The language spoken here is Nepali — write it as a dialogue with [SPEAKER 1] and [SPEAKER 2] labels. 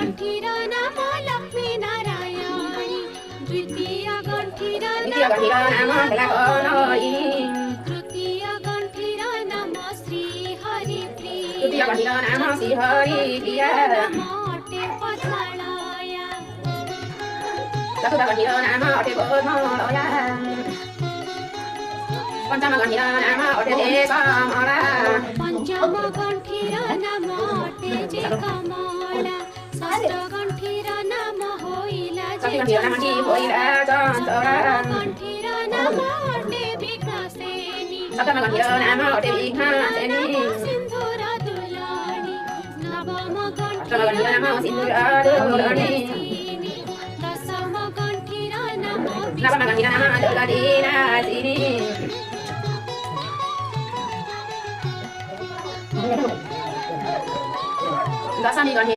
[SPEAKER 1] गण्ठीर नाम लक्ष्मी नारायणी द्वितीय गण्ठीर
[SPEAKER 2] नाम भेलाको
[SPEAKER 1] तृतीय गण्ठीर नाम श्री हरि
[SPEAKER 2] तृतीय गण्ठीर नाम श्री हरि प्रिया
[SPEAKER 1] अटे पद्मालया
[SPEAKER 2] चतुर्थ गण्ठीर नाम अटे पद्मालया पञ्चम गण्ठीर नाम अटे कमला
[SPEAKER 1] पञ्चम गण्ठीर नाम अटे जे कमला षष्ठ गण्ठीर नाम होइला जे
[SPEAKER 2] चन्तरा
[SPEAKER 1] गण्ठीर नाम अटे विघ्नसेनी
[SPEAKER 2] सप्तम गण्ठीर नाम अटे विघ्नसेनी
[SPEAKER 1] सिन्दूर दुलानी नवम
[SPEAKER 2] अष्टम गण्ठीर
[SPEAKER 1] गण्ठीर
[SPEAKER 2] नाम सिन्दूर दुलानी
[SPEAKER 1] दशम गण्ठीर नाम
[SPEAKER 2] नवम गण्ठीर नाम दुर्गादिनाशिनी दशमी गण्ठीर